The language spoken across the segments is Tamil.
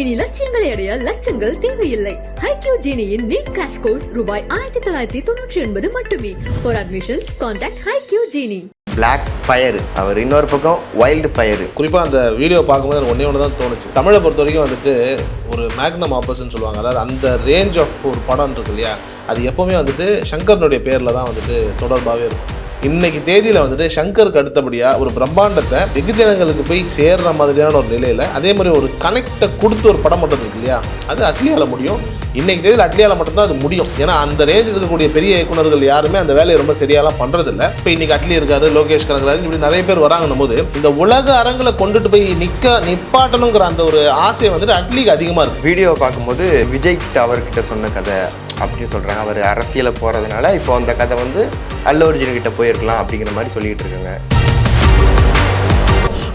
இனி லட்சியங்களை அடைய லட்சங்கள் தேவையில்லை. HiQ Genie-யின் நீட் கிராஷ் கோர்ஸ் ரூபாய் 1999 மட்டுமே. For admissions, contact HiQ Genie. Black fire, அவர் இன்னொரு பக்கம் வைல்டு ஃபயர். குறிப்பாக அந்த வீடியோ பார்க்கும்போது எனக்கு ஒன்றே தான் தோணுச்சு. தமிழை பொறுத்த வரைக்கும் வந்துட்டு ஒரு மேக்னம் ஆப்பர்ஸ்ன்னு சொல்லுவாங்க. அதாவது அந்த ரேஞ்ச் ஆஃப் ஒரு படம் இருக்கு இல்லையா, அது எப்போவுமே வந்துட்டு சங்கரனுடைய பேரில் தான் வந்துட்டு தொடர்பாகவே இருக்கும். இன்னைக்கு தேதியில் வந்துட்டு சங்கருக்கு அடுத்தபடியாக ஒரு பிரம்மாண்டத்தை வெகுஜனங்களுக்கு போய் சேர்ற மாதிரியான ஒரு நிலையில் அதே மாதிரி ஒரு கனெக்டை கொடுத்து ஒரு படம் பண்ணுறது இருக்கு இல்லையா, அது அட்லியால் முடியும். இன்னைக்கு தேதியில் அட்லியால் மட்டும்தான் அது முடியும். ஏன்னா அந்த ரேஞ்சில் இருக்கக்கூடிய பெரிய இயக்குநர்கள் யாருமே அந்த வேலையை ரொம்ப சரியாலாம் பண்ணுறதில்ல. இப்போ இன்னைக்கு அட்லி இருக்காரு, லோகேஷ் கனகராஜ், இப்படி நிறைய பேர் வராங்கன்னும் போது இந்த உலக அரங்கில் கொண்டுட்டு போய் நிப்பாட்டணுங்கிற அந்த ஒரு ஆசையை வந்துட்டு அட்லிக்கு அதிகமாக இருக்குது. வீடியோ பார்க்கும்போது விஜய் கிட்ட அவர்கிட்ட சொன்ன கதை அப்படின்னு சொல்கிறாங்க. அவர் அரசியலை போகிறதுனால இப்போ அந்த கதை வந்து அல்லு அர்ஜுன் கிட்ட போயிருக்கலாம் அப்படிங்கிற மாதிரி சொல்லிட்டு இருக்காங்க.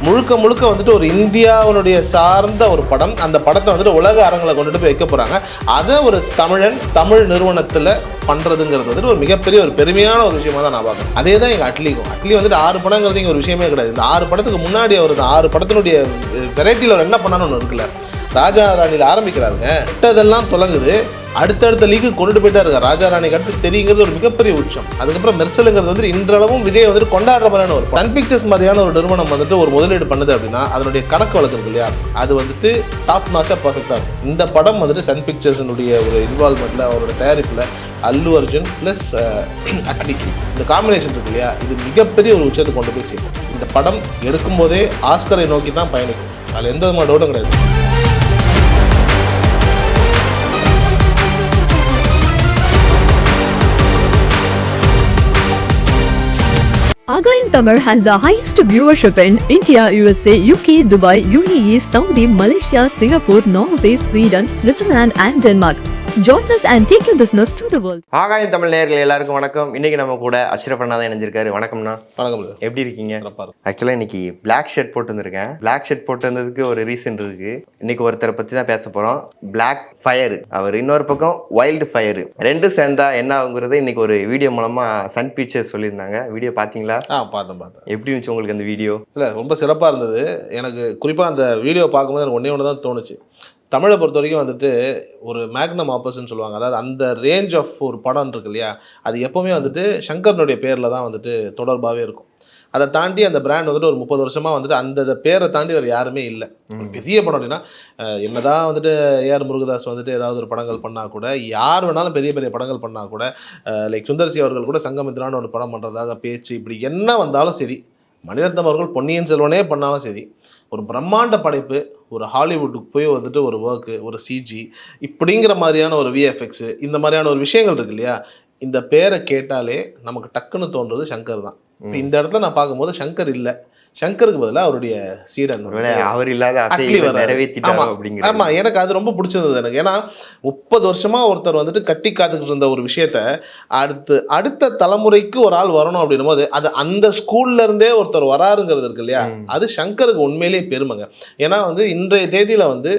முழுக்க முழுக்க வந்துட்டு ஒரு இந்தியாவுடைய சார்ந்த ஒரு படம். அந்த படத்தை வந்துட்டு உலக அரங்கில் கொண்டுட்டு போய் வைக்க போகிறாங்க. அதை ஒரு தமிழ் நிறுவனத்தில் பண்ணுறதுங்கிறது வந்துட்டு ஒரு மிகப்பெரிய ஒரு பெருமையான ஒரு விஷயமா தான் நான் பார்க்குறேன். அதே தான் எங்கள் அட்லிக்கும். அட்லி வந்துட்டு 6 படங்கிறது இங்கே ஒரு விஷயமே கிடையாது. இந்த 6 படத்துக்கு முன்னாடி அவர் இந்த 6 படத்தினுடைய வெரைட்டியில் அவர் என்ன பண்ணான்னு ஒன்று இருக்குல்ல. ராஜா ராணியில் ஆரம்பிக்கிறாருங்க, விட்டதெல்லாம் தொடங்குது, அடுத்தடுத்த லீக்கு கொண்டுட்டு போயிட்டா இருக்காரு. ராஜா ராணிக்கு அடுத்து தெரியுங்கிறது ஒரு மிகப்பெரிய உச்சம். அதுக்கப்புறம் மெர்சலுங்கிறது வந்துட்டு இன்றளவும் விஜய் வந்துட்டு கொண்டாடுற மாதிரியான ஒரு சன் பிக்சர்ஸ் மாதிரியான ஒரு நிறுவனம் வந்துட்டு ஒரு முதலீடு பண்ணுது அப்படின்னா அதனுடைய கணக்கு வழக்கு இருக்கு இல்லையா, அது வந்துட்டு டாப் நாச்சாக பர்ஃபெக்டாக இருக்கும். இந்த படம் வந்துட்டு சன் பிக்சர்ஸினுடைய ஒரு இன்வால்மெண்ட்டில், அவரோட தயாரிப்பில் அல்லு அர்ஜுன் ப்ளஸ் அட்லிக்கு இந்த காம்பினேஷன் இருக்கு இல்லையா, இது மிகப்பெரிய ஒரு உச்சத்தை கொண்டு போய் சேர்க்கும். இந்த படம் எடுக்கும் போதே ஆஸ்கரை நோக்கி தான் பயணிக்கும். அதில் எந்த விதமான டவுட்டும் கிடையாது. Again, Tamil has the highest viewership in India, USA, UK, Dubai, UAE, Saudi, Malaysia, Singapore, Norway, Sweden, Switzerland and Denmark. Join us and take your business to the world. ஆகாயம் தமிழ் நேயர்கள் எல்லாருக்கும் வணக்கம். இன்னைக்கு நம்ம கூட அஷ்ரஃப் அண்ணா தான் இணைஞ்சிருக்காரு. வணக்கம்ண்ணா. வணக்கம். எப்படி இருக்கீங்க? ஆக்சுவலாக இன்னைக்கு பிளாக் ஷர்ட் போட்டு வந்திருக்கேன். பிளாக் ஷர்ட் போட்டு வந்ததுக்கு ஒரு ரீசன் இருக்கு. இன்னைக்கு ஒருத்தரை பற்றி தான் பேச போகிறோம். பிளாக் ஃபயர், அவர் இன்னொரு பக்கம் வைல்டு ஃபயர். ரெண்டும் சேர்ந்தா என்ன ஆகுங்கிறத இன்னைக்கு ஒரு வீடியோ மூலமாக சன் பிக்சர்ஸ் சொல்லியிருந்தாங்க. வீடியோ பார்த்தீங்களா? பார்த்தேன். எப்படி இருந்துச்சு உங்களுக்கு அந்த வீடியோ? இல்லை, ரொம்ப சிறப்பாக இருந்தது. எனக்கு குறிப்பாக அந்த வீடியோ பார்க்கும்போது எனக்கு ஒன்றே தான் தோணுச்சு. தமிழை பொறுத்த வரைக்கும் வந்துட்டு ஒரு மேக்னம் ஆப்பர்ஸ்ன்னு சொல்லுவாங்க. அதாவது அந்த ரேஞ்ச் ஆஃப் ஒரு படம் இருக்கு இல்லையா, அது எப்போவுமே வந்துட்டு சங்கரனுடைய பேரில் தான் வந்துட்டு தொடர்பாகவே இருக்கும். அதை தாண்டி அந்த பிராண்ட் வந்துட்டு ஒரு 30 வருஷமாக வந்துட்டு அந்த பேரை தாண்டி வேறு யாருமே இல்லை. பெரிய படம் அப்படின்னா என்னதான் வந்துட்டு ஏஆர் முருகதாஸ் வந்துட்டு ஏதாவது ஒரு படங்கள் பண்ணால் கூட, யார் வேணாலும் பெரிய பெரிய படங்கள் பண்ணால் கூட, லைக் சுந்தர்சி அவர்கள் கூட சங்கமித்ரான்னு ஒரு படம் பண்ணுறதாக பேச்சு இப்படி என்ன வந்தாலும் சரி, மணிரத்னம் அவர்கள் பொன்னியின் செல்வனே பண்ணாலும் சரி, ஒரு பிரம்மாண்ட படைப்பு, ஒரு ஹாலிவுட்டுக்கு போய் வந்துட்டு ஒரு ஒர்க்கு, ஒரு சிஜி இப்படிங்கிற மாதிரியான ஒரு விஎஃப்எக்ஸு, இந்த மாதிரியான ஒரு விஷயங்கள் இருக்கு இல்லையா, இந்த பேரை கேட்டாலே நமக்கு டக்குன்னு தோன்றது சங்கர் தான். இப்போ இந்த இடத்துல நான் பார்க்கும்போது சங்கர் இல்லை, சங்கருக்கு பதிலாக அவருடைய சீடன் அவர் இல்லாத. ஆமாம், எனக்கு அது ரொம்ப பிடிச்சிருந்தது எனக்கு. ஏன்னா 30 வருஷமாக ஒருத்தர் வந்துட்டு கட்டி காத்துக்கிட்டு இருந்த ஒரு விஷயத்த அடுத்த தலைமுறைக்கு ஒரு ஆள் வரணும் அப்படின்னும் போது அது அந்த ஸ்கூல்ல இருந்தே ஒருத்தர் வராருங்கிறது இருக்கு இல்லையா, அது சங்கருக்கு உண்மையிலேயே பெருமைங்க. ஏன்னா வந்து இன்றைய தேதியில் வந்து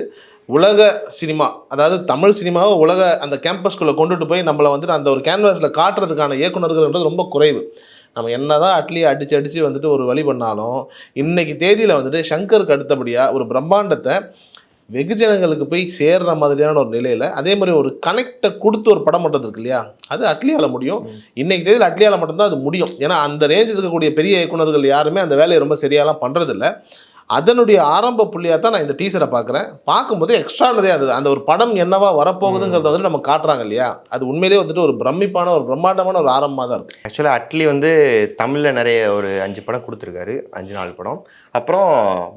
உலக சினிமா, அதாவது தமிழ் சினிமாவை உலக அந்த கேம்பஸ்குள்ளே கொண்டுட்டு போய் நம்மளை வந்துட்டு அந்த ஒரு கேன்வாஸில் காட்டுறதுக்கான இயக்குநர்கள்ன்றது ரொம்ப குறைவு. நம்ம என்ன தான் அட்லியை அடித்து வந்துட்டு ஒரு வழி பண்ணாலும் இன்னைக்கு தேதியில் வந்துட்டு சங்கருக்கு அடுத்தபடியாக ஒரு பிரம்மாண்டத்தை வெகுஜனங்களுக்கு போய் சேர்ற மாதிரியான ஒரு நிலையில் அதே மாதிரி ஒரு கனெக்டை கொடுத்து ஒரு படம் பண்ணுறது இருக்கு இல்லையா, அது அட்லியால் முடியும். இன்னைக்கு தேதியில் அட்லியால் மட்டும்தான் அது முடியும். ஏன்னா அந்த ரேஞ்சில் இருக்கக்கூடிய பெரிய இயக்குநர்கள் யாருமே அந்த வேலையை ரொம்ப சரியாலாம் பண்ணுறதில்ல. அதனுடைய ஆரம்ப புள்ளியாக தான் நான் இந்த டீசரை பார்க்குறேன். பார்க்கும்போது எக்ஸ்ட்ரானரியாக இருந்தது. அந்த ஒரு படம் என்னவா வரப்போகுதுங்கிறத வந்துட்டு நம்ம காட்டுறாங்க இல்லையா, அது உண்மையிலேயே வந்துட்டு ஒரு பிரம்மாண்டமான ஒரு ஆரம்பமாக தான் இருக்குது. ஆக்சுவலாக அட்லி வந்து தமிழில் நிறைய ஒரு 5 படம் கொடுத்துருக்காரு, 5-4 படம். அப்புறம்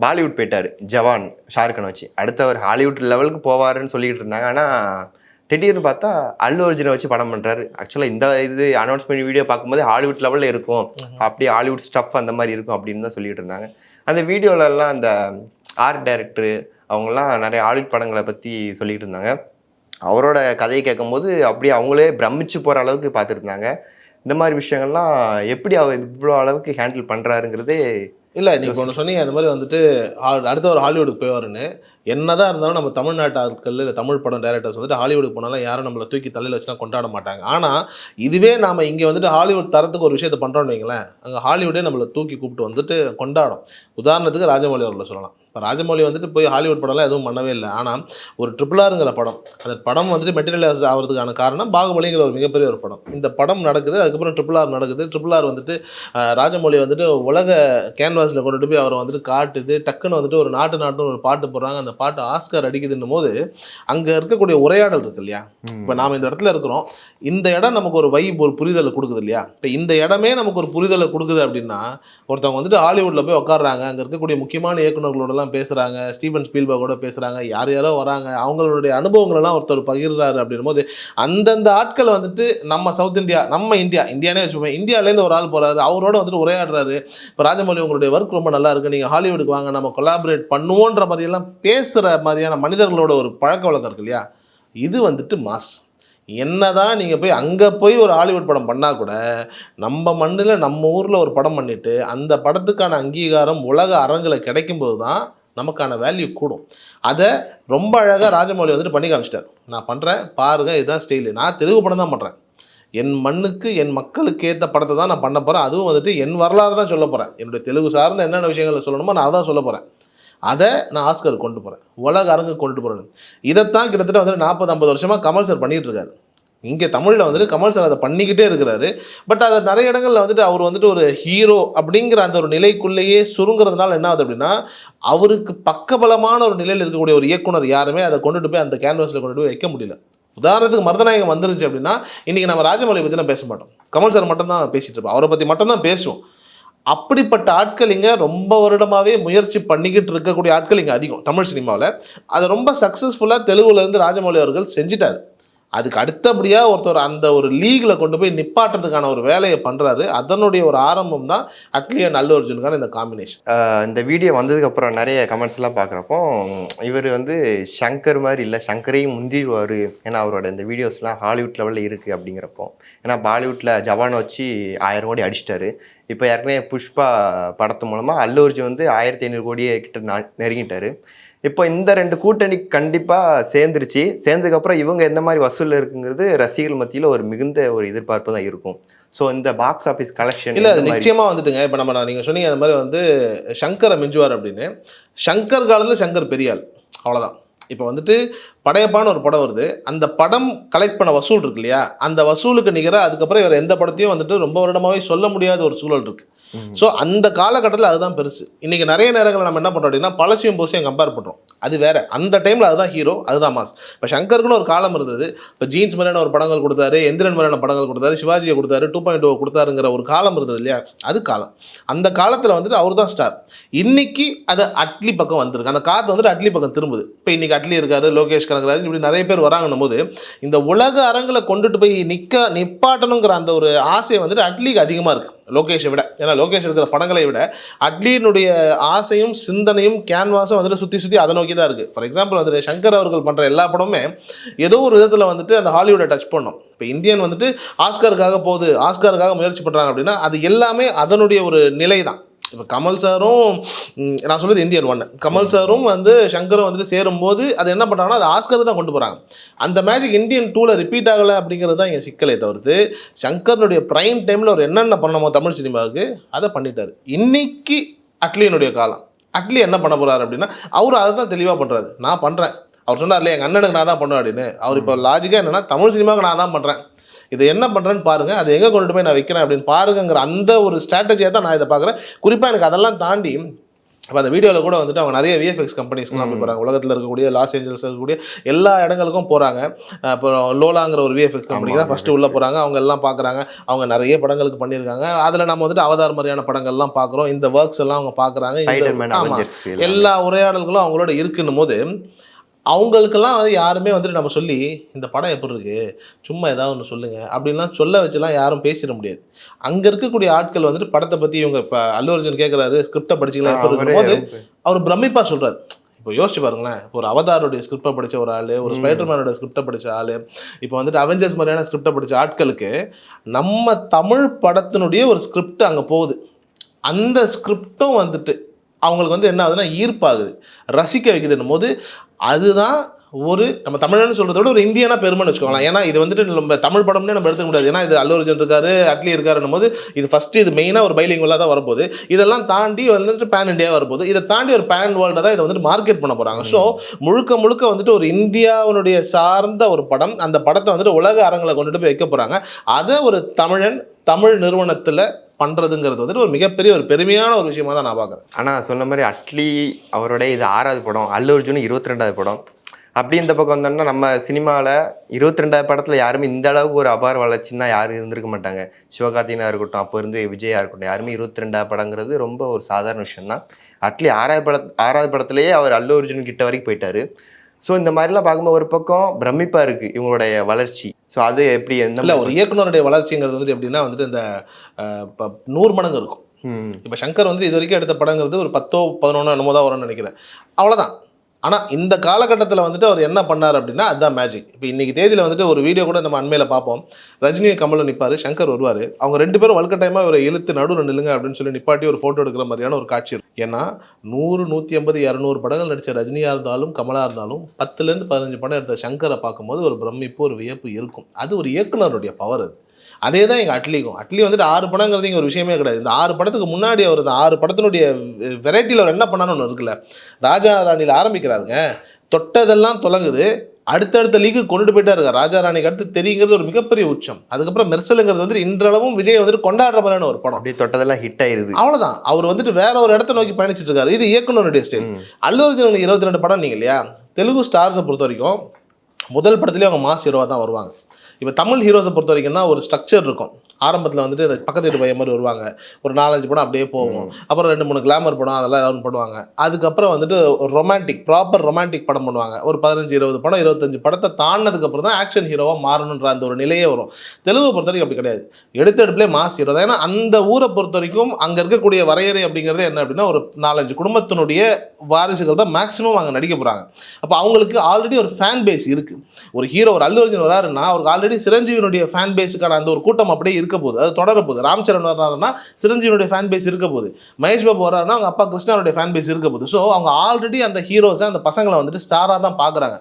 பாலிவுட் போயிட்டார், ஜவான் ஷாருக்கானை வச்சு. அடுத்து அவர் ஹாலிவுட் லெவலுக்கு போவாருன்னு சொல்லிக்கிட்டு இருந்தாங்க. ஆனால் திடீர்னு பார்த்தா அல்லு அர்ஜுனை வச்சு படம் பண்ணுறாரு. ஆக்சுவலாக இந்த இது அனௌன்ஸ்மெண்ட் வீடியோ பார்க்கும்போது ஹாலிவுட் லெவலில் இருக்கும், அப்படியே ஹாலிவுட் ஸ்டஃப் அந்த மாதிரி இருக்கும் அப்படின்னு தான் சொல்லிட்டு இருந்தாங்க. அந்த வீடியோலலாம் அந்த ஆர்ட் டைரக்டரு அவங்கெல்லாம் நிறைய ஹாலிவுட் படங்களை பற்றி சொல்லிட்டு இருந்தாங்க. அவரோட கதையை கேட்கும்போது அப்படியே அவங்களே பிரமிச்சு போகிற அளவுக்கு பார்த்துருந்தாங்க. இந்த மாதிரி விஷயங்கள்லாம் எப்படி அவர் இவ்வளோ அளவுக்கு ஹேண்டில் பண்ணுறாருங்கிறதே இல்லை. நீங்கள் இப்போ ஒன்று சொன்னீங்க, அந்த மாதிரி வந்துட்டு அடுத்த ஒரு ஹாலிவுட்டுக்கு போய்வாருன்னு. என்னதான் இருந்தாலும் நம்ம தமிழ்நாட்டு ஆட்கள் இல்லை தமிழ் படம் டைரக்டர்ஸ் வந்துட்டு ஹாலிவுட்டுக்கு போனாலும் யாரும் நம்மளை தூக்கி தலையில் வச்சுலாம் கொண்டாட மாட்டாங்க. ஆனால் இதுவே நாம் இங்கே வந்துட்டு ஹாலிவுட் தரத்துக்கு ஒரு விஷயத்தை பண்ணுறோன்னு வைங்களேன், அங்கே ஹாலிவுட்டே நம்மளை தூக்கி கூப்பிட்டு வந்துட்டு கொண்டாடும். உதாரணத்துக்கு ராஜமௌழி அவர்களை சொல்லலாம். இப்போ ராஜமௌழி வந்துட்டு போய் ஹாலிவுட் படம்லாம் எதுவும் பண்ணவே இல்லை. ஆனால் ஒரு RRRங்கிற படம், அந்த படம் வந்துட்டு மெட்டீரியலைஸ் ஆகிறதுக்கான காரணம் பாகுபலிங்கிற ஒரு மிகப்பெரிய ஒரு படம். இந்த படம் நடக்குது, அதுக்கப்புறம் RRR நடக்குது. RRR வந்துட்டு ராஜமௌழி வந்துட்டு உலக கேன்வாஸில் கொண்டுட்டு போய் அவரை வந்துட்டு காட்டுது. டக்குன்னு வந்துட்டு ஒரு நாட்டுன்னு ஒரு பாட்டு போடுறாங்க. அந்த பாட்டு ஆஸ்கார் அடிக்குதுன்னும் போது அங்கே இருக்கக்கூடிய உரையாடல் இருக்கு இல்லையா? இப்போ நாம் இந்த இடத்துல இருக்கிறோம், இந்த இடம் நமக்கு ஒரு வைப், ஒரு புரிதலை கொடுக்குது இல்லையா? இப்போ இந்த இடமே நமக்கு ஒரு புரிதலை கொடுக்குது அப்படின்னா, ஒருத்தவங்க வந்துட்டு ஹாலிவுட்டில் போய் உட்காடுறாங்க, அங்கே இருக்கக்கூடிய முக்கியமான இயக்குநர்களோடலாம் பேசுகிறாங்க, ஸ்டீவன் ஸ்பீல்பர்கோட பேசுகிறாங்க, யார் யாரோ வராங்க, அவங்களுடைய அனுபவங்களெல்லாம் ஒருத்தர் பகிர்றாரு அப்படின்னும் போது அந்தந்த ஆட்கள் வந்துட்டு நம்ம சவுத் இந்தியா, நம்ம இந்தியானே வச்சுப்போம், இந்தியாவிலேருந்து ஒரு ஆள் போகிறாரு, அவரோட வந்துட்டு உரையாடுறாரு. இப்போ ராஜமௌழி உங்களுடைய ஒர்க் ரொம்ப நல்லா இருக்குது, நீங்கள் ஹாலிவுட்டுக்கு வாங்க, நம்ம கொலாபரேட் பண்ணுவோன்ற மாதிரியெல்லாம் பேசுகிற மாதிரியான மனிதர்களோட ஒரு பழக்க வழக்கம் இருக்கு இல்லையா? இது வந்துட்டு மாஸ். என்னதான் நீங்கள் போய் அங்கே போய் ஒரு ஹாலிவுட் படம் பண்ணால் கூட நம்ம மண்ணில் நம்ம ஊரில் ஒரு படம் பண்ணிவிட்டு அந்த படத்துக்கான அங்கீகாரம் உலக அரங்கில் கிடைக்கும்போது தான் நமக்கான வேல்யூ கூடும். அதை ரொம்ப அழகாக ராஜமௌழி வந்துட்டு பண்ணி காமிச்சிட்டார். நான் பண்ணுறேன் பாருங்கள், இதுதான் ஸ்டைலு. நான் தெலுங்கு படம் தான் பண்ணுறேன், என் மண்ணுக்கு என் மக்களுக்கு ஏற்ற படத்தை தான் நான் பண்ண போகிறேன். அதுவும் வந்துட்டு என் வரலாறு தான் சொல்ல போகிறேன். என்னுடைய தெலுங்கு சார்ந்த என்னென்ன விஷயங்களை சொல்லணுமோ நான் அதான் சொல்ல போகிறேன். அதை நான் ஆஸ்கர் கொண்டு போகிறேன், உலக அரங்கு கொண்டு போகிறேன். இதைத்தான் கிட்டத்தட்ட வந்துட்டு 40-50 வருஷமாக கமல் சார் பண்ணிகிட்டு இருக்காரு. இங்கே தமிழில் வந்துட்டு கமல் சார் அதை பண்ணிக்கிட்டே இருக்கிறாரு. பட் அதை நிறைய இடங்களில் வந்துட்டு அவர் வந்துட்டு ஒரு ஹீரோ அப்படிங்கிற அந்த ஒரு நிலைக்குள்ளேயே சுருங்கிறதுனால என்ன ஆகுது அப்படின்னா, அவருக்கு பக்கபலமான ஒரு நிலையில் இருக்கக்கூடிய ஒரு இயக்குனர் யாருமே அதை கொண்டுட்டு போய் அந்த கேன்வாஸில் கொண்டு போய் வைக்க முடியல. உதாரணத்துக்கு மருதநாயகம் வந்துருச்சு அப்படின்னா இன்றைக்கி நம்ம ராஜமௌழி பற்றிலாம் பேச மாட்டோம், கமல் சார் மட்டும்தான் பேசிகிட்டு இருப்போம், அவரை பற்றி மட்டும்தான் பேசுவோம். அப்படிப்பட்ட ஆட்கள் இங்கே ரொம்ப வருடமாகவே முயற்சி பண்ணிக்கிட்டு இருக்கக்கூடிய ஆட்கள் இங்கே அதிகம் தமிழ் சினிமாவில். அதை ரொம்ப சக்ஸஸ்ஃபுல்லாக தெலுங்குலேருந்து ராஜமௌழி அவர்கள் செஞ்சிட்டார். அதுக்கு அடுத்தபடியாக ஒருத்தர் அந்த ஒரு லீகில் கொண்டு போய் நிப்பாட்டுறதுக்கான ஒரு வேலையை பண்ணுறாரு. அதனுடைய ஒரு ஆரம்பம் தான் அட்லி அண்ட் அல்லு அர்ஜுனுக்கான இந்த காம்பினேஷன். இந்த வீடியோ வந்ததுக்கப்புறம் நிறைய கமெண்ட்ஸ் எல்லாம் பார்க்குறப்போ இவர் வந்து சங்கர் மாதிரி இல்லை, சங்கரையும் முந்திடுவார், ஏன்னா அவரோட இந்த வீடியோஸ்லாம் ஹாலிவுட் லெவலில் இருக்குது அப்படிங்கிறப்போ. ஏன்னா பாலிவுட்டில் ஜவானை வச்சு 1000 கோடி அடிச்சிட்டாரு. இப்போ ஏற்கனவே புஷ்பா படத்து மூலமாக அல்லு அர்ஜுன் வந்து 1500 கோடியை கிட்ட நெருங்கிட்டாரு. இப்போ இந்த 2 கூட்டணி கண்டிப்பாக சேர்ந்துருச்சு. சேர்ந்ததுக்கப்புறம் இவங்க எந்த மாதிரி வசூலில் இருக்குங்கிறது ரசிகர்கள் மத்தியில் ஒரு மிகுந்த ஒரு எதிர்பார்ப்பு தான் இருக்கும். ஸோ இந்த பாக்ஸ் ஆஃபீஸ் கலெக்ஷன் இல்லை, அது நிச்சயமாக வந்துட்டுங்க. இப்போ நம்ம நீங்கள் சொன்னீங்க அந்த மாதிரி வந்து சங்கரை மிஞ்சுவார் அப்படின்னு. சங்கர் காலத்தில் சங்கர் பெரியாள், அவ்வளோதான். இப்போ வந்துட்டு படையப்பான்னு ஒரு படம் வருது, அந்த படம் கலெக்ட் பண்ண வசூல் இருக்கு இல்லையா, அந்த வசூலுக்கு நிகராக அதுக்கப்புறம் இவர் எந்த படத்தையும் வந்துட்டு ரொம்ப வருடமாகவே சொல்ல முடியாத ஒரு சூழல் இருக்குது. ஸோ அந்த காலகட்டத்தில் அதுதான் பெருசு. இன்றைக்கி நிறைய நேரங்களில் நம்ம என்ன பண்ணுறோம் அப்படின்னா பழசையும் பூசையும் கம்பேர் பண்ணுறோம், அது வேறு. அந்த டைமில் அதுதான் ஹீரோ, அதுதான் மாஸ். இப்போ சங்கருக்குன்னு ஒரு காலம் இருந்தது. இப்போ ஜீன்ஸ் மாதிரியான ஒரு படங்கள் கொடுத்தாரு, எந்திரன் மாதிரியான படங்கள் கொடுத்தாரு, சிவாஜியை கொடுத்தாரு, 2.0 கொடுத்தாருங்கிற ஒரு காலம் இருந்தது இல்லையா, அது காலம். அந்த காலத்தில் வந்துட்டு அவர் தான் ஸ்டார். இன்றைக்கி அது அட்லி பக்கம் வந்திருக்கு, அந்த காற்று வந்துட்டு அட்லி பக்கம் திரும்புது. இப்போ இன்றைக்கி அட்லி இருக்காரு, லோகேஷ் கனகராஜ், இப்படி நிறைய பேர் வராங்கன்னும் போது இந்த உலக அரங்கில் கொண்டுட்டு போய் நிப்பாட்டணுங்கிற அந்த ஒரு ஆசை வந்துட்டு அட்லிக்கு அதிகமாக இருக்குது லோகேஷை விட. ஏன்னா லோகேஷ் எடுக்கிற படங்களை விட அட்லியினுடைய ஆசையும் சிந்தனையும் கேன்வாஸும் வந்துட்டு சுற்றி அதை நோக்கி தான் இருக்குது. ஃபார் எக்ஸாம்பிள் வந்துட்டு சங்கர் அவர்கள் பண்ணுற எல்லா படமுமே ஏதோ ஒரு விதத்தில் வந்துட்டு அந்த ஹாலிவுட்டை டச் பண்ணோம். இப்போ இந்தியன் வந்துட்டு ஆஸ்காருக்காக முயற்சி பண்ணுறாங்க அப்படின்னா அது எல்லாமே அதனுடைய ஒரு நிலை தான். இப்போ கமல் சாரும், நான் சொல்லுது இந்தியன் 1, கமல் சாரும் வந்து சங்கரும் வந்துட்டு சேரும்போது அது என்ன பண்ணுறாங்கன்னா அது ஆஸ்கர் தான் கொண்டு போகிறாங்க. அந்த மேஜிக் இந்தியன் 2ல் ரிப்பீட் ஆகலை அப்படிங்கிறது தான் இங்கே சிக்கலை தவிர்த்து, சங்கருடைய ப்ரைம் டைமில் அவர் என்னென்ன பண்ணணுமோ தமிழ் சினிமாவுக்கு அதை பண்ணிட்டார். இன்னைக்கு அட்லியினுடைய காலம். அட்லி என்ன பண்ண போகிறார் அப்படின்னா அவர் அதை தான் தெளிவாக பண்ணுறாரு. நான் பண்ணுறேன், அவர் சொன்னார் இல்லையா எங்கள் அண்ணனுக்கு நான் தான் பண்ணுவேன் அப்படின்னு. அவர் இப்போ லாஜிக்காக என்னென்னா தமிழ் சினிமாவுக்கு நான் தான் பண்ணுறேன், இது என்ன பண்ணுறேன்னு பாருங்கள், அது எங்கே கொண்டுட்டு போய் நான் வைக்கிறேன் அப்படின்னு பாருங்கிற அந்த ஒரு ஸ்ட்ராட்டஜியாக தான் நான் இதை பார்க்குறேன். குறிப்பாக எனக்கு அதெல்லாம் தாண்டி இப்போ அந்த வீடியோவில் கூட வந்துட்டு அவங்க நிறைய விஎஃப்எக்ஸ் கம்பெனிஸ்க்குலாம் போய் போகிறாங்க. உலகத்தில் இருக்கக்கூடிய லாஸ் ஏஞ்சல்ஸ் இருக்கக்கூடிய எல்லா இடங்களுக்கும் போகிறாங்க. அப்புறம் லோலாங்கிற ஒரு விஎஃப்எக்ஸ் கம்பெனிக்கு தான் ஃபஸ்ட்டு உள்ளே போகிறாங்க. அவங்க எல்லாம் பார்க்குறாங்க. அவங்க நிறைய படங்களுக்கு பண்ணியிருக்காங்க. அதில் நம்ம வந்துட்டு அவதார் மாதிரியான படங்கள்லாம் பார்க்குறோம். இந்த ஒர்க்ஸ் எல்லாம் அவங்க பார்க்குறாங்க. ஆமாம், எல்லா உரையாடல்களும் அவங்களோட இருக்குன்னும் போது அவங்களுக்கெல்லாம் வந்து யாருமே வந்துட்டு நம்ம சொல்லி இந்த படம் எப்படி இருக்குது சும்மா ஏதாவது ஒன்று சொல்லுங்கள் அப்படின்லாம் சொல்ல வச்சுலாம் யாரும் பேசிட முடியாது. அங்கே இருக்கக்கூடிய ஆட்கள் வந்துட்டு படத்தை பற்றி இவங்க இப்போ அல்லு அர்ஜுன் கேட்குறாரு ஸ்கிரிப்டை படிச்சிக்கலாம் எப்படி இருக்கும்போது அவர் பிரமிப்பாக சொல்கிறார். இப்போ யோசிச்சு பாருங்களேன், இப்போ ஒரு அவதாருடைய ஸ்கிரிப்டை படித்த ஒரு ஆள், ஒரு ஸ்பைடர்மேனோட ஸ்கிரிப்டை படித்த ஆள், இப்போ வந்துட்டு அவெஞ்சர்ஸ் மாதிரியான ஸ்கிரிப்டை படித்த ஆட்களுக்கு நம்ம தமிழ் படத்தினுடைய ஒரு ஸ்கிரிப்ட் அங்கே போகுது. அந்த ஸ்கிரிப்டும் வந்துட்டு அவங்களுக்கு வந்து என்ன ஆகுதுன்னா ஈர்ப்பாகுது, ரசிக்க வைக்குதுன்னும் போது அதுதான் ஒரு நம்ம தமிழன்னு சொல்றதை விட ஒரு இந்தியனா பெருமைன்னு வச்சுக்கோங்களேன். ஏன்னா இது வந்துட்டு நம்ம தமிழ் படம்னே நம்ம எடுத்துக்க முடியாது. ஏன்னா இது அல்லு அர்ஜுன் இருக்காரு, அட்லி இருக்காருன்னும் போது இது ஃபர்ஸ்ட் இது மெயினா ஒரு பைலிங்குவலா தான் வரப்போகுது. இதெல்லாம் தாண்டி வந்துட்டு பேன் இந்தியா வரப்போகுது. இதை தாண்டி ஒரு பேன் வேர்ல்டை தான் இதை வந்துட்டு மார்க்கெட் பண்ண போறாங்க. ஸோ முழுக்க முழுக்க வந்துட்டு ஒரு இந்தியாவுடைய சார்ந்த ஒரு படம். அந்த படத்தை வந்துட்டு உலக அரங்களை கொண்டுட்டு போய் வைக்க போறாங்க. அதை ஒரு தமிழன் தமிழ் நிறுவனத்துல பண்றதுங்கிறது வந்துட்டு ஒரு மிகப்பெரிய ஒரு பெருமையான ஒரு விஷயமா தான் நான் பார்க்குறேன். ஆனால் சொன்ன மாதிரி அட்லி அவருடைய இது 6வது படம், அல்லு அர்ஜுன் 22வது படம். அப்படி இந்த பக்கம் வந்தோம்னா நம்ம சினிமாவில் 22வது படத்தில் யாருமே இந்த அளவுக்கு ஒரு அபார வளர்ச்சின்னா யாரும் இருந்திருக்க மாட்டாங்க. சிவகார்த்திகனா இருக்கட்டும், அப்போ இருந்து விஜயா இருக்கட்டும், யாருமே 22வது படங்கிறது ரொம்ப ஒரு சாதாரண விஷயம் தான். அட்லி 6வது படத்துலேயே அவர் அல்லு அர்ஜுன் கிட்ட வரைக்கும் போயிட்டாரு. ஸோ இந்த மாதிரிலாம் பார்க்கும்போது ஒரு பக்கம் பிரமிப்பாக இருக்குது இவங்களுடைய வளர்ச்சி. ஸோ அது எப்படி இல்லை ஒரு இயக்குனருடைய வளர்ச்சிங்கிறது வந்துட்டு எப்படின்னா வந்துட்டு இந்த 100 மடங்கு இருக்கும். இப்போ சங்கர் வந்து இது வரைக்கும் எடுத்த படங்கிறது ஒரு 10 11 என்னமோ தான் வரும்னு நினைக்கிறேன், அவ்வளோதான். ஆனால் இந்த காலகட்டத்தில் வந்துட்டு அவர் என்ன பண்ணார் அப்படின்னா அதுதான் மேஜிக். இப்போ இன்றைக்கி தேதியில் வந்துட்டு ஒரு வீடியோ கூட நம்ம அண்மையில் பார்ப்போம். ரஜினியை கமலும் நிற்பார், சங்கர் வருவார். அவங்க 2 பேரும் வலுக்கட்டாயமாக ஒரு இழுத்து நடுவில் நில்லுங்க அப்படின்னு சொல்லி நிப்பாட்டி ஒரு ஃபோட்டோ எடுக்கிற மாதிரியான ஒரு காட்சி இருக்கும். ஏன்னா 100 150 200 படங்கள் நடித்த ரஜினியாக இருந்தாலும் கமலாக இருந்தாலும் 10லேருந்து 15 படம் எடுத்த சங்கரை பார்க்கும்போது ஒரு பிரமிப்பு ஒரு வியப்பு இருக்கும். அது ஒரு இயக்குனருடைய பவர். அது அதே தான் எங்கள் அட்லிக்கும். அட்லி வந்துட்டு 6 படங்கிறது இங்கே ஒரு விஷயமே கிடையாது. இந்த 6 படத்துக்கு முன்னாடி அவர் இந்த 6 படத்தினுடைய வெரைட்டியில் அவர் என்ன பண்ணான்னு ஒன்று இருக்குல்ல. ராஜா ராணியில் ஆரம்பிக்கிறாருங்க, தொட்டதெல்லாம் தொடங்குது, அடுத்தடுத்த லீக்கு கொண்டுட்டு போயிட்டா இருக்கார். ராஜா ராணிக்கு அடுத்து தெரியுங்கிறது ஒரு மிகப்பெரிய உச்சம். அதுக்கப்புறம் மெர்சலுங்கிறது வந்துட்டு இன்றளவும் விஜய் வந்துட்டு கொண்டாடுற மாதிரியான ஒரு படம். அப்படி தொட்டதெல்லாம் ஹிட் ஆயிருது, அவ்வளோதான். அவர் வந்துட்டு வேற ஒரு இடத்த நோக்கி பயணிச்சுட்டு இருக்காரு. இது இயக்குனருடைய ஸ்டைல். அல்லு அர்ஜுன் 22 படம் நீங்க இல்லையா, தெலுங்கு ஸ்டார்ஸை பொறுத்த வரைக்கும் முதல் படத்துலேயே அவங்க மாஸ் ஹீரோவாக தான் வருவாங்க. இப்போ தமிழ் ஹீரோஸை பொறுத்த வரைக்கும் தான் ஒரு ஸ்ட்ரக்சர் இருக்கும். ஆரம்பத்தில் வந்துட்டு இந்த பக்கத்து வீட்டு பையன் மாதிரி வருவாங்க, ஒரு 4-5 படம் அப்படியே போகும். அப்புறம் 2-3 கிளாமர் படம் அதெல்லாம் ஏதாவது பண்ணுவாங்க. அதுக்கப்புறம் வந்துட்டு ஒரு ப்ராப்பர் ரொமான்டிக் படம் பண்ணுவாங்க. ஒரு 15-20 படம் 25 படத்தை தாண்டினதுக்கப்புறம் தான் ஆக்ஷன் ஹீரோவாக மாறணுன்ற அந்த ஒரு நிலையே வரும். தெலுங்கு பொறுத்த வரைக்கும் அப்படி கிடையாது, எடுத்த எடுப்புலேயே மாஸ் ஹீரோ தான். ஏன்னா அந்த ஊரை பொறுத்த வரைக்கும் அங்கே இருக்கக்கூடிய வரையறை அப்படிங்கிறது என்ன அப்படின்னா ஒரு 4-5 குடும்பத்தினுடைய வாரிசுகள் தான் மேக்ஸிமம் அங்கே நடிக்க போகிறாங்க. அப்போ அவங்களுக்கு ஆல்ரெடி ஒரு ஃபேன் பேஸ் இருக்குது. ஒரு ஹீரோ ஒரு அல்லு அர்ஜுன் வராருன்னா அவருக்கு ஆல்ரெடி சிரஞ்சீவினுடைய ஃபேன் பேஸுக்கான அந்த ஒரு கூட்டம் அப்படியே இருக்க போகுது, அது தொடர போகுது. ராம் சரண் வர்றாருன்னா சிரஞ்சீவினுடைய ஃபேன் பேஸ் இருக்க போகுது. மகேஷ் பாபு வர்றாருன்னா அவங்க அப்பா கிருஷ்ணாவுடைய ஃபேன் பேஸ் இருக்க போகுது. ஸோ அவங்க ஆல்ரெடி அந்த ஹீரோஸை அந்த பசங்களை வந்துட்டு ஸ்டாராக தான் பார்க்குறாங்க.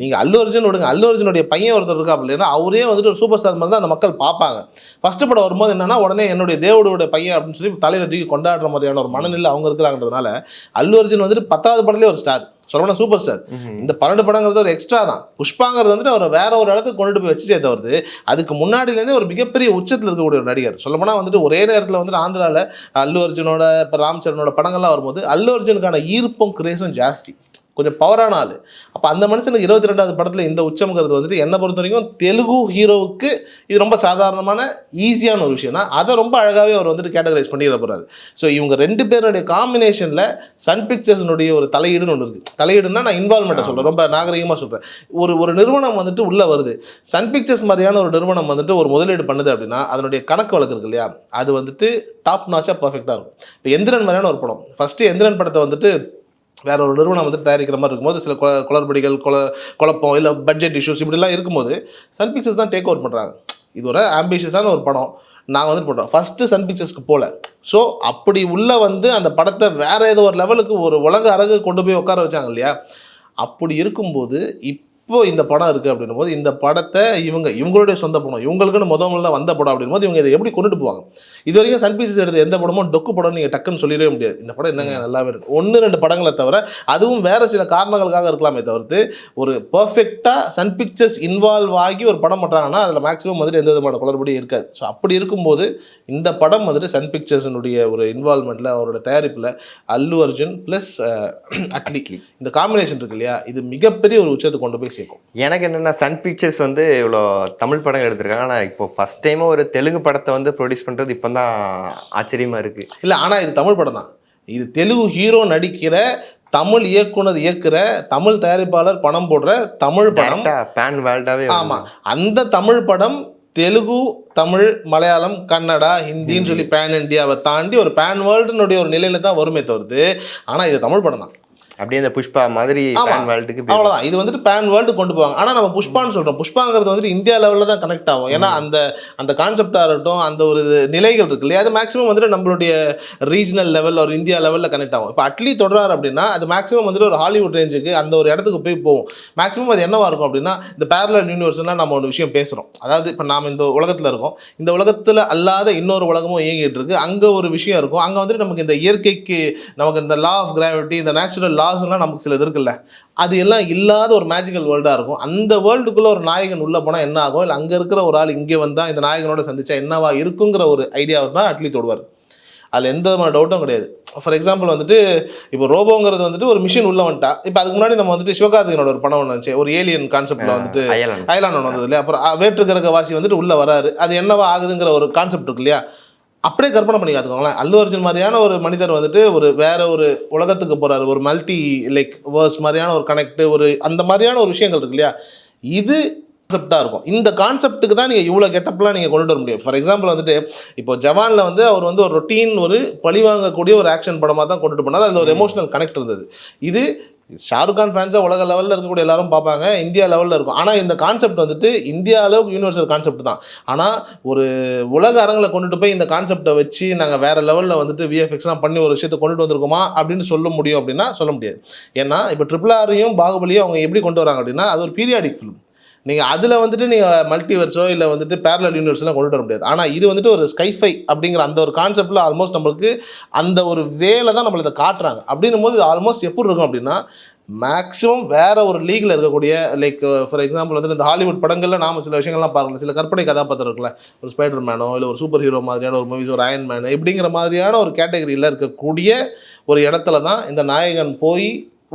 நீங்கள் அல்லு அர்ஜுன் விடுங்க, அல்லு அர்ஜுனுடைய பையன் ஒருத்தர் இருக்கா அப்படின்னா அவரே வந்துட்டு ஒரு சூப்பர் ஸ்டார் மாதிரி தான் அந்த மக்கள் பார்ப்பாங்க. ஃபர்ஸ்ட் படம் வரும்போது என்னன்னா உடனே என்னுடைய தேவடுடைய பையன் அப்படின்னு சொல்லி தலையில் தூக்கி கொண்டாடுற மாதிரியான ஒரு மனநிலை அவங்க இருக்கிறாங்கன்றதுனால அல்லு அர்ஜுன் வந்துட்டு 10வது படத்துலேயே ஒரு ஸ்டார், சொல்லணும் சூப்பர் ஸ்டார். இந்த 12 படங்கிறது ஒரு எக்ஸ்ட்ரா தான். புஷ்பாங்கிறது வந்துட்டு அவர் வேற ஒரு இடத்துக்கு கொண்டுட்டு போய் வச்சு தவிர்த்து அதுக்கு முன்னாடியிலேருந்தே ஒரு மிகப்பெரிய உச்சத்தில் இருக்கக்கூடிய ஒரு நடிகர். சொல்லப்போனால் வந்துட்டு ஒரே நேரத்தில் வந்துட்டு ஆந்திராவில் அல்லு அர்ஜுனோட இப்போ ராம் சரணோட படங்கள்லாம் வரும்போது அல்லு அர்ஜுனுக்கான ஈர்ப்பும் கிரேஸும் ஜாஸ்தி, கொஞ்சம் பவரான ஆள். அப்போ அந்த மனுஷனுக்கு 22வது படத்தில் இந்த உச்சம்ங்கிறது வந்துட்டு என்னை பொறுத்த வரைக்கும் தெலுங்கு ஹீரோவுக்கு இது ரொம்ப சாதாரணமான ஈஸியான ஒரு விஷயம் தான். அதை ரொம்ப அழகாகவே அவர் வந்துட்டு கேட்டகரைஸ் பண்ணிட போகிறாரு. ஸோ இவங்க 2 பேருடைய காம்பினேஷனில் சன் பிக்சர்ஸினுடைய ஒரு தலையீடுன்னு ஒன்று இருக்குது. தலையீடுன்னா நான் இன்வால்மெண்ட்டை சொல்கிறேன், ரொம்ப நாகரிகமாக சொல்கிறேன். ஒரு நிறுவனம் வந்துட்டு உள்ளே வருது, சன் பிக்சர்ஸ் மாதிரியான ஒரு நிறுவனம் வந்துட்டு ஒரு முதலீடு பண்ணுது அப்படின்னா அதனுடைய கணக்கு வழக்கு இருக்கு இல்லையா, அது வந்துட்டு டாப் நாச்சாக பர்ஃபெக்டாக இருக்கும். இப்போ எந்திரன் மாதிரியான ஒரு படம், ஃபஸ்ட்டு எந்திரன் படத்தை வந்துட்டு வேற ஒரு நிறுவனம் வந்து தயாரிக்கிற மாதிரி இருக்கும்போது சில குளறுபடிகள் குழப்பம் இல்லை பட்ஜெட் இஷ்யூஸ் இப்படிலாம் இருக்கும்போது சன் பிக்சர்ஸ் தான் டேக் ஓவர் பண்ணுறாங்க. இது ஒரு ஆம்பிஷியஸான ஒரு படம், நாங்கள் வந்துட்டு போடுறோம். ஃபஸ்ட்டு சன் பிக்சர்ஸ்க்கு போகல. ஸோ அப்படி உள்ள வந்து அந்த படத்தை வேற ஏதோ ஒரு லெவலுக்கு ஒரு உலக அரங்கு கொண்டு போய் உட்கார வச்சாங்க இல்லையா. அப்படி இருக்கும்போது இப்போ இந்த படம் இருக்குது அப்படின்னும் போது இந்த படத்தை இவங்களுடைய சொந்த படம், இவங்களுக்குன்னு முதல்ல வந்த படம் அப்படின்னும் போது இவங்க இதை எப்படி கொண்டுட்டு போவாங்க. இது வரைக்கும் சன் பிக்சர்ஸ் எடுத்த எந்த படமும் டொக்கு படம் நீங்கள் டக்குன்னு சொல்லிடவே முடியாது. இந்த படம் என்னங்க நல்லாவே இருக்கு, 1-2 படங்களை தவிர, அதுவும் வேறு சில காரணங்களுக்காக இருக்கலாமே தவிர்த்து ஒரு பர்ஃபெக்டாக சன் பிக்சர்ஸ் இன்வால்வ் ஆகி ஒரு படம் பண்ணுறாங்கன்னா அதில் மேக்ஸிமம் வந்துட்டு எந்த விதமான குளறுபடியும் இருக்காது. ஸோ அப்படி இருக்கும்போது இந்த படம் வந்துட்டு சன் பிக்சர்ஸினுடைய ஒரு இன்வால்மெண்ட்டில் அவரோட தயாரிப்பில் அல்லு அர்ஜுன் ப்ளஸ் அட்லி இந்த காம்பினேஷன் இருக்கு இல்லையா, இது மிகப்பெரிய ஒரு உச்சத்தை கொண்டு போய் சேர்க்கும். எனக்கு என்னென்னா சன் பிக்சர்ஸ் வந்து இவ்வளோ தமிழ் படம் எடுத்திருக்காங்க, ஆனால் இப்போ ஃபஸ்ட் டைமும் ஒரு தெலுங்கு படத்தை வந்து ப்ரொடியூஸ் பண்ணுறது இப்போ தான் ஆச்சரியமாக இருக்குது. இல்லை ஆனால் இது தமிழ் படம் தான். இது தெலுங்கு ஹீரோ நடிக்கிற, தமிழ் இயக்குனர் இயக்குற, தமிழ் தயாரிப்பாளர் பணம் போடுற தமிழ் படம், பேன் வேர்ல்டாவே. ஆமாம், அந்த தமிழ் படம் தெலுங்கு, தமிழ், மலையாளம், கன்னடா, ஹிந்தின்னு சொல்லி பேன் இண்டியாவை தாண்டி ஒரு பேன் வேர்ல்டுனுடைய ஒரு நிலையில தான் வருமே தவிர்த்து, ஆனால் இது தமிழ் படம் தான். அப்படியே இந்த புஷ்பா மாதிரி பேன் வேர்ல்டுக்கு அவ்வளோதான். இது வந்துட்டு பேன் வேர்ல்டு கொண்டு போவாங்க. ஆனால் நம்ம புஷ்பான்னு சொல்கிறோம். புஷ்பாங்கிறது வந்துட்டு இந்தியா லெவலில் தான் கனெக்ட் ஆகும். ஏன்னா அந்த கான்செப்டாக இருக்கட்டும், அந்த ஒரு நிலைகள் இருக்கு இல்லையா, அது மேக்ஸிமம் வந்துட்டு நம்மளுடைய ரீஜனல் லெவல் ஒரு இந்தியா லெவலில் கனெக்ட் ஆகும். இப்போ அட்லி தொடராரு அப்படின்னா அது மேக்ஸிமம் வந்துட்டு ஒரு ஹாலிவுட் ரேஞ்சுக்கு அந்த ஒரு இடத்துக்கு போய் போகும். மேக்ஸிமம் அது என்னவா இருக்கும் அப்படின்னா, இந்த பேரலல் யூனிவர்ஸ்னா நம்ம ஒரு விஷயம் பேசுகிறோம். அதாவது இப்போ நாம் இந்த உலகத்தில் இருக்கோம், இந்த உலகத்தில் அல்லாத இன்னொரு உலகமும் இயங்கிட்டு இருக்கு. அங்கே ஒரு விஷயம் இருக்கும். அங்கே வந்துட்டு நமக்கு இந்த இயற்கைக்கு நமக்கு இந்த லா ஆஃப் கிராவிட்டி, இந்த நேச்சுரல் லாஸ்லாம் நமக்கு சிலது இருக்குல்ல, அது எல்லாம் இல்லாத ஒரு மேஜிக்கல் வேர்ல்டாக இருக்கும். அந்த வேர்ல்டுக்குள்ளே ஒரு நாயகன் உள்ளே போனால் என்ன ஆகும், இல்லை அங்கே இருக்கிற ஒரு ஆள் இங்கே வந்தால் இந்த நாயகனோட சந்திச்சா என்னவா இருக்குங்கிற ஒரு ஐடியாவை தான் அட்லி தொடுவார். அதில் எந்த விதமான டவுட்டும் கிடையாது. ஃபார் எக்ஸாம்பிள் வந்துட்டு இப்போ ரோபோங்கிறது வந்துட்டு ஒரு மிஷின் உள்ள வந்துட்டா, இப்போ அதுக்கு முன்னாடி நம்ம வந்துட்டு சிவகார்த்திகனோட ஒரு படம் ஒன்று வந்துச்சு, ஒரு ஏலியன் கான்செப்டில் வந்துட்டு அயலான் ஒன்று வந்தது இல்லையா, அப்புறம் வேற்றுக்கிரக வாசி வந்துட்டு உள்ளே வராரு, அது என்னவா ஆகுதுங்கிற ஒரு கான்செப்ட் இருக்கு இல்லையா. அப்படியே கற்பனை பண்ணி பார்த்துக்கோங்களேன், அல்லு அர்ஜுன் மாதிரியான ஒரு மனிதர் வந்துட்டு ஒரு வேற ஒரு உலகத்துக்கு போகிறாரு, ஒரு மல்டி லைக் வேர்ஸ் மாதிரியான ஒரு கனெக்ட், ஒரு அந்த மாதிரியான ஒரு விஷயங்கள் இருக்கு இல்லையா. இது கான்செப்டாக இருக்கும். இந்த கான்செப்ட்டுக்கு தான் நீங்கள் இவ்வளோ கெட்டப்லாம் நீங்கள் கொண்டு வர முடியும். ஃபார் எக்ஸாம்பிள் வந்துட்டு இப்போ ஜவானில் வந்து அவர் வந்து ஒரு ரொட்டீன் ஒரு பழிவாங்கக்கூடிய ஒரு ஆக்ஷன் படமாக தான் கொண்டுட்டு போனார். அதில் ஒரு எமோஷனல் கனெக்ட் இருந்தது. இது ஷாருக் கான் ஃபேன்ஸாக உலக லெவலில் இருக்கக்கூடிய எல்லாரும் பார்ப்பாங்க, இந்தியா லெவலில் இருக்கும். ஆனால் இந்த கான்செப்ட் வந்துட்டு இந்தியா அளவுக்கு யூனிவர்சல் கான்செப்ட் தான். ஆனால் ஒரு உலக அரங்கில் கொண்டுட்டு போய் இந்த கான்செப்டை வச்சு நாங்கள் வேறு லெவலில் வந்துட்டு விஎஃப்எக்ஸ்லாம் பண்ணி ஒரு விஷயத்தை கொண்டுட்டு வந்திருக்கோமா அப்படின்னு சொல்ல முடியும் அப்படின்னா சொல்ல முடியாது. ஏன்னா இப்போ RRRையும் பாகுபலியும் அவங்க எப்படி கொண்டு வராங்க அப்படின்னா, அது ஒரு பீரியாடிக் ஃபிலிம். நீங்கள் அதில் வந்துட்டு நீங்கள் மல்டிவர்ஸோ இல்லை வந்துட்டு பேரலல் யூனிவர்ஸ்லாம் கொண்டுட்டு வர முடியாது. ஆனால் இது வந்துட்டு ஒரு ஸ்கைஃபை அப்படிங்கிற அந்த ஒரு கான்செப்டில் ஆல்மோஸ்ட் நம்மளுக்கு அந்த ஒரு வேலை தான் நம்மளை இதை காட்டுறாங்க. அப்படின்னும் போது ஆல்மோஸ்ட் எப்படி இருக்கும் அப்படின்னா, மேக்ஸிமம் வேறு ஒரு லீகில் இருக்கக்கூடிய லைக் ஃபார் எக்ஸாம்பிள் வந்துட்டு இந்த ஹாலிவுட் படங்களில் நாம் சில விஷயங்கள்லாம் பார்க்கலாம், சில கற்பனை கதாபாத்திரம் இருக்குல்ல, ஒரு ஸ்பைடர் மேனோ இல்லை ஒரு சூப்பர் ஹீரோ மாதிரியான ஒரு மூவிஸ், ஒரு அயன் மேனு இப்படிங்கிற மாதிரியான ஒரு கேட்டகரியில் இருக்கக்கூடிய ஒரு இடத்துல தான் இந்த நாயகன் போய்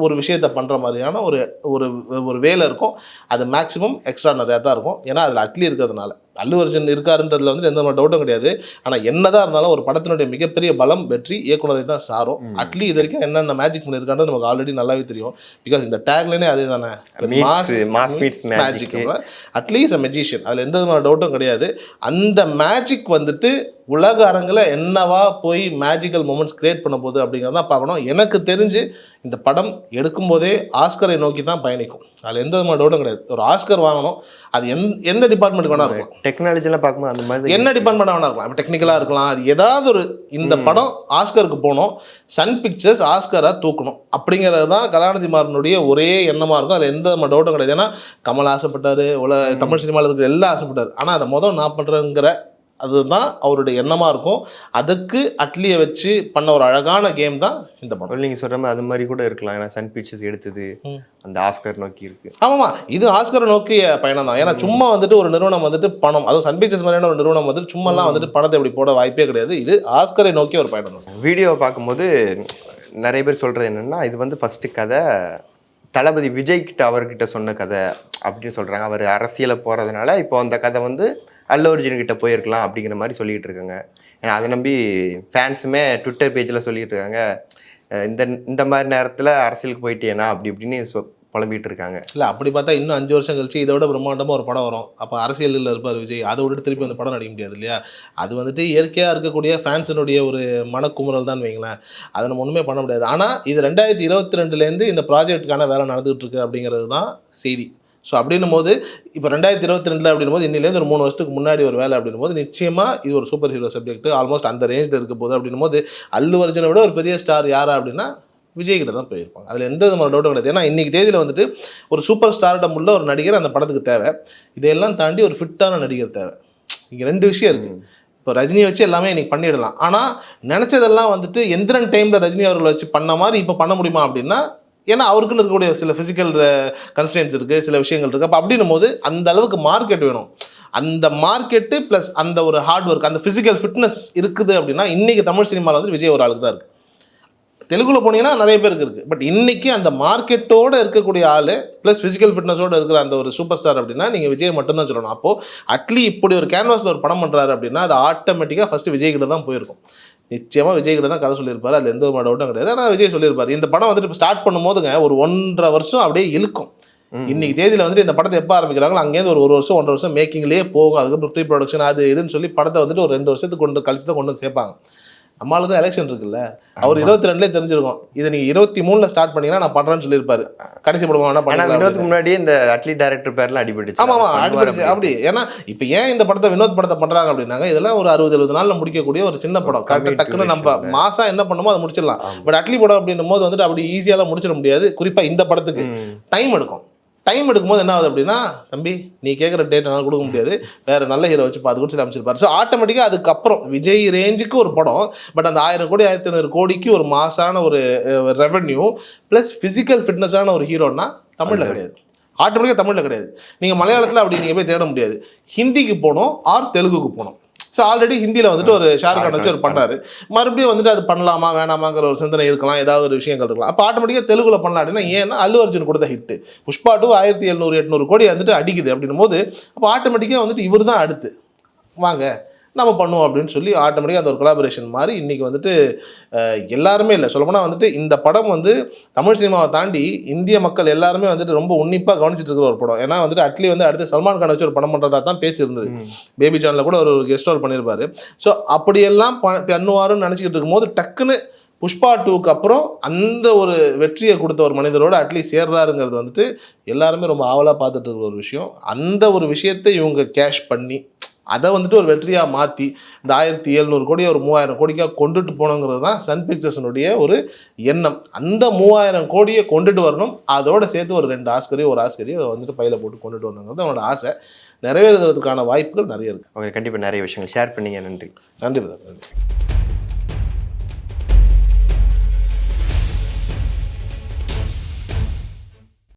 ஒரு விஷயத்தை பண்ணுற மாதிரியான ஒரு ஒரு ஒரு வேலை இருக்கும். அது மேக்ஸிமம் எக்ஸ்ட்ரா நிறையா தான் இருக்கும். ஏன்னா அதில் அட்லி இருக்கிறதுனால, அல்லு அர்ஜுன் இருக்காருன்றதுல வந்து எந்த ஒரு டவுட்டும் கிடையாது. ஆனால் என்னதான் இருந்தாலும் ஒரு படத்தினுடைய மிகப்பெரிய பலம் வெற்றி இயக்குனரை தான் சாரும். அட்லி இது வரைக்கும் என்னென்ன மேஜிக் பண்ணியிருக்கான்றது நமக்கு ஆல்ரெடி நல்லாவே தெரியும். பிகாஸ் இந்த டேக்லைனே அதே தானே, magic. Atlee is a magician, அதில் எந்த விதமான டவுட்டும் கிடையாது. அந்த மேஜிக் வந்துட்டு உலக அரங்கில் என்னவா போய் மேஜிக்கல் மூமெண்ட்ஸ் கிரியேட் பண்ண போகுது அப்படிங்கிறத தான் பார்க்கணும். எனக்கு தெரிஞ்சு இந்த படம் எடுக்கும்போதே ஆஸ்கரை நோக்கி தான் பயணிக்கும். அதில் எந்த விதமான டவுட்டும் கிடையாது. ஒரு ஆஸ்கர் வாங்கணும், அது எந்த டிபார்ட்மெண்ட் வேணா இருக்கும். டெக்னாலஜிலாம் பார்க்கும்போது அந்த மாதிரி என்ன டிபார்ட்மெண்ட் வேணா இருக்கலாம், இப்போ டெக்னிக்கலாக இருக்கலாம், அது ஏதாவது ஒரு இந்த படம் ஆஸ்கருக்கு போகணும், சன் பிக்சர்ஸ் ஆஸ்கரை தூக்கணும் அப்படிங்கிறது தான் கலாநிதி மாறனுடைய ஒரே எண்ணமாக இருக்கும். அதில் எந்த டவுட்டும் கிடையாது. ஏன்னா கமல் ஆசைப்பட்டார், தமிழ் சினிமாவில் இருக்கிற எல்லாம் ஆசைப்பட்டார். ஆனால் அதை நான் பண்ணுறேங்கிற அதுதான் அவருடைய எண்ணமாக இருக்கும். அதுக்கு அட்லியை வச்சு பண்ண ஒரு அழகான கேம் தான் இந்த படம். நீங்கள் சொல்கிற மாதிரி அது மாதிரி கூட இருக்கலாம். ஏன்னா சன் பிக்சர்ஸ் எடுத்தது அந்த ஆஸ்கர் நோக்கி இருக்கு. ஆமாம்மா, இது ஆஸ்கரை நோக்கிய பயணம் தான். ஏன்னா சும்மா வந்துட்டு ஒரு நிறுவனம் வந்துட்டு பணம், அதுவும் சன் பிக்சர்ஸ் மாதிரியான ஒரு நிறுவனம் வந்துட்டு சும்மாலாம் வந்துட்டு பணத்தை இப்படி போட வாய்ப்பே கிடையாது. இது ஆஸ்கரை நோக்கிய ஒரு பயணம் தான். வீடியோவை பார்க்கும்போது நிறைய பேர் சொல்கிறது என்னென்னா, இது வந்து ஃபஸ்ட்டு கதை தளபதி விஜய் கிட்ட அவர்கிட்ட சொன்ன கதை அப்படின்னு சொல்கிறாங்க. அவர் அரசியலை போகிறதுனால இப்போ அந்த கதை வந்து அல்லு அர்ஜுன் கிட்ட போயிருக்கலாம் அப்படிங்கிற மாதிரி சொல்லிகிட்டு இருக்காங்க. ஏன்னா அதை நம்பி ஃபேன்ஸுமே ட்விட்டர் பேஜில் சொல்லிகிட்டு இருக்காங்க, இந்த மாதிரி நேரத்தில் அரசியலுக்கு போயிட்டேனா அப்படி இப்படின்னு புலம்பிகிட்டு இருக்காங்க. இல்லை அப்படி பார்த்தா இன்னும் 5 வருஷம் கழிச்சு இதை விட பிரம்மாண்டமாக ஒரு படம் வரும். அப்போ அரசியலில் இருப்பார் விஜய், அதை விட்டு திருப்பி அந்த படம் நடிக்க முடியாது இல்லையா. அது வந்துட்டு இயற்கையாக இருக்கக்கூடிய ஃபேன்ஸினுடைய ஒரு மனக்குமுறல் தான் வைங்களேன். அதை நம்ம ஒன்றுமே பண்ண முடியாது. ஆனால் இது 2022 இந்த ப்ராஜெக்ட்டுக்கான வேலை நடந்துகிட்டு இருக்கு அப்படிங்கிறது தான் செய்தி. ஸோ அப்படின்னும் போது இப்போ 2022 அப்படின்னும் போது இன்னிலேருந்து ஒரு 3 வருஷத்துக்கு முன்னாடி ஒரு வேலை அப்படின்னும் போது நிச்சயமாக இது ஒரு சூப்பர் ஹீரோ சப்ஜெக்ட் ஆல்மோஸ்ட் அந்த ரேஞ்சில் இருக்க போது. அப்படின்னும் போது அல்லு அர்ஜுனை விட ஒரு பெரிய ஸ்டார் யாரா அப்படின்னா விஜய் கிட்ட தான் போயிருப்பாங்க. அதில் எந்த விதமான டவுட்டும் கிடையாது. ஏன்னா இன்றைக்கி தேதியில் வந்துட்டு ஒரு சூப்பர் ஸ்டாரிடம் உள்ள ஒரு நடிகர் அந்த படத்துக்கு தேவை. இதையெல்லாம் தாண்டி ஒரு ஃபிட்டான நடிகர் தேவை. இங்கே 2 விஷயம் இருக்குது. இப்போ ரஜினியை வச்சு எல்லாமே இன்றைக்கி பண்ணிடலாம். ஆனால் நினச்சதெல்லாம் வந்துட்டு எந்திரன் டைமில் ரஜினி அவர்களை வச்சு பண்ண மாதிரி இப்போ பண்ண முடியுமா அப்படின்னா, ஏன்னா அவருக்குன்னு இருக்கக்கூடிய சில ஃபிசிக்கல் கன்ஸ்டன்ஸ் இருக்குது, சில விஷயங்கள் இருக்குது. அப்போ அப்படின்னும் போது அந்த அளவுக்கு மார்க்கெட் வேணும். அந்த மார்க்கெட்டு ப்ளஸ் அந்த ஒரு ஹார்ட் ஒர்க், அந்த ஃபிசிக்கல் ஃபிட்னஸ் இருக்குது அப்படின்னா இன்றைக்கி தமிழ் சினிமாவில் வந்து விஜய் ஒரு ஆளுக்கு தான் இருக்குது. தெலுங்குல போனீங்கன்னா நிறைய பேருக்கு இருக்குது. பட் இன்றைக்கி அந்த மார்க்கெட்டோடு இருக்கக்கூடிய ஆள் ப்ளஸ் ஃபிசிக்கல் ஃபிட்னஸோடு இருக்கிற அந்த ஒரு சூப்பர் ஸ்டார் அப்படின்னா நீங்கள் விஜய் மட்டும்தான் சொல்லணும். அப்போது அட்லி இப்படி ஒரு கேன்வாஸில் ஒரு படம் பண்ணுறாரு அப்படின்னா அது ஆட்டோமேட்டிக்காக ஃபஸ்ட்டு விஜய் கிட்ட தான் போயிருக்கும். நிச்சயமாக விஜய் கிட்ட தான் கதை சொல்லியிருப்பாரு, அதில் எந்த ஒரு டவுட்டும் கிடையாது. ஆனால் விஜய் சொல்லியிருப்பார். இந்த படம் வந்துட்டு இப்போ ஸ்டார்ட் பண்ணும்போதுங்க ஒரு 1.5 வருஷம் அப்படியே இழுக்கும். இன்னைக்கு தேதியில் வந்துட்டு இந்த படத்தை எப்போ ஆரம்பிக்கிறாங்களோ அங்கேருந்து ஒரு 1 வருஷம் 1.5 வருஷம் மேக்கிங்லேயே போகும். அதுக்கப்புறம் ப்ரீ ப்ரொடக்ஷன் அது இதுன்னு சொல்லி படத்தை வந்துட்டு ஒரு 2 வருஷத்துக்கு கழிச்சு தான் கொண்டு வந்து சேர்ப்பாங்க. நம்மளுக்கு தான் எலெக்ஷன் இருக்குல்ல, அவர் 22லே தெரிஞ்சிருக்கும். இதை நீங்க 23ல ஸ்டார்ட் பண்ணீங்கன்னா நான் பண்றேன்னு சொல்லியிருப்பாரு. கடைசி படம் வேணா பண்ணலாம். வினோத்துக்கு முன்னாடியே இந்த அட்லி டைரக்டர் பேர்ல அடிபட்டுச்சு. ஆமா அடிபட்டுச்சு. அப்படி ஏன்னா இப்ப ஏன் இந்த படத்தை வினோத் படத்தை பண்றாங்க அப்படின்னாங்க, இதெல்லாம் ஒரு 60-70 நாள்ல முடிக்கக்கூடிய ஒரு சின்ன படம். கரெக்டா டக்குன்னு நம்ம மாசா என்ன பண்ணுமோ அதை முடிச்சிடலாம். பட் அட்லி படம் அப்படின்னும் போது வந்துட்டு அப்படி ஈஸியாலாம் முடிச்சிட முடியாது. குறிப்பா இந்த படத்துக்கு டைம் எடுக்கும். டைம் எடுக்கும்போது என்ன ஆகுது அப்படின்னா, தம்பி நீ கேட்குற டேட் என்னால் கொடுக்க முடியாது, வேறு நல்ல ஹீரோ வச்சு பார்த்து சொல்லி அமைச்சிருப்பாரு. ஸோ ஆட்டோமேட்டிக்காக அதுக்கப்புறம் விஜய் ரேஞ்சுக்கு ஒரு படம், பட் அந்த 1000 கோடி 1500 கோடிக்கு ஒரு மாசான ஒரு ரெவென்யூ ப்ளஸ் ஃபிசிக்கல் ஃபிட்னஸான ஒரு ஹீரோன்னா தமிழில் கிடையாது. ஆட்டோமேட்டிக்காக தமிழில் கிடையாது. நீங்கள் மலையாளத்தில் அப்படி நீங்கள் போய் தேட முடியாது. ஹிந்திக்கு போகணும் ஆர் தெலுங்குக்கு போகணும். ஸோ ஆல்ரெடி ஹிந்தியில் வந்துட்டு ஒரு ஷாருக்கான் வச்சு ஒரு பண்ணாரு, மறுபடியும் வந்துட்டு அது பண்ணலாமா வேணாமாங்கிற ஒரு சிந்தனை இருக்கலாம், ஏதாவது ஒரு விஷயங்கள் இருக்கலாம். அப்போ ஆட்டோமேட்டிக்காக தெலுங்குல பண்ணலாம் அப்படின்னா, ஏன்னா அல்லு அர்ஜுன் கொடுத்த ஹிட்டு புஷ்பா 2 1700-800 கோடி வந்துட்டு அடிக்குது அப்படின்னும் போது, அப்போ ஆட்டோமேட்டிக்காக வந்துட்டு இவர் தான் அடுத்து வாங்க நம்ம பண்ணுவோம் அப்படின்னு சொல்லி ஆட்டோமேட்டிக்காக அந்த ஒரு கொலாபரேஷன் மாதிரி இன்றைக்கி வந்துட்டு எல்லாருமே இல்லை சொல்லப்போனால் வந்துட்டு இந்த படம் வந்து தமிழ் சினிமாவை தாண்டி இந்திய மக்கள் எல்லாருமே வந்துட்டு ரொம்ப உன்னிப்பாக கவனிச்சிட்டு இருக்கிற ஒரு படம். ஏன்னா வந்துட்டு அட்லி வந்து அடுத்து சல்மான் கான் வச்சு ஒரு படம் பண்ணுறதா தான் பேச்சு இருந்தது. பேபி சேனலில் கூட ஒரு கெஸ்ட் ரோல் பண்ணியிருப்பாரு. ஸோ அப்படியெல்லாம் பண்ணுவாருன்னு நினச்சிக்கிட்டு இருக்கும்போது டக்குன்னு புஷ்பா 2க்கு அப்புறம் அந்த ஒரு வெற்றியை கொடுத்த ஒரு மனிதரோட அட்லி சேர்றாருங்கிறது வந்துட்டு எல்லாருமே ரொம்ப ஆவலாக பார்த்துட்டு இருக்கிற ஒரு விஷயம். அந்த ஒரு விஷயத்தை இவங்க கேஷ் பண்ணி அதை வந்துட்டு ஒரு வெற்றியாக மாற்றி இந்த 1700 கோடியை ஒரு 3000 கோடிக்காக கொண்டுட்டு போகணுங்கிறது தான் சன் பிக்சர்ஸினுடைய ஒரு எண்ணம். அந்த 3000 கோடியை கொண்டுட்டு வரணும், அதோடு சேர்த்து ஒரு 2 ஆஸ்கரையும் ஒரு ஆஸ்கரையும் அதை வந்துட்டு பையில் போட்டு கொண்டுட்டு வரணுங்கிறது அவனோட ஆசை. நிறைவேறுவதற்கான வாய்ப்புகள் நிறைய இருக்குது. அவங்க கண்டிப்பாக நிறைய விஷயங்கள் ஷேர் பண்ணிங்க. நன்றி. நன்றி.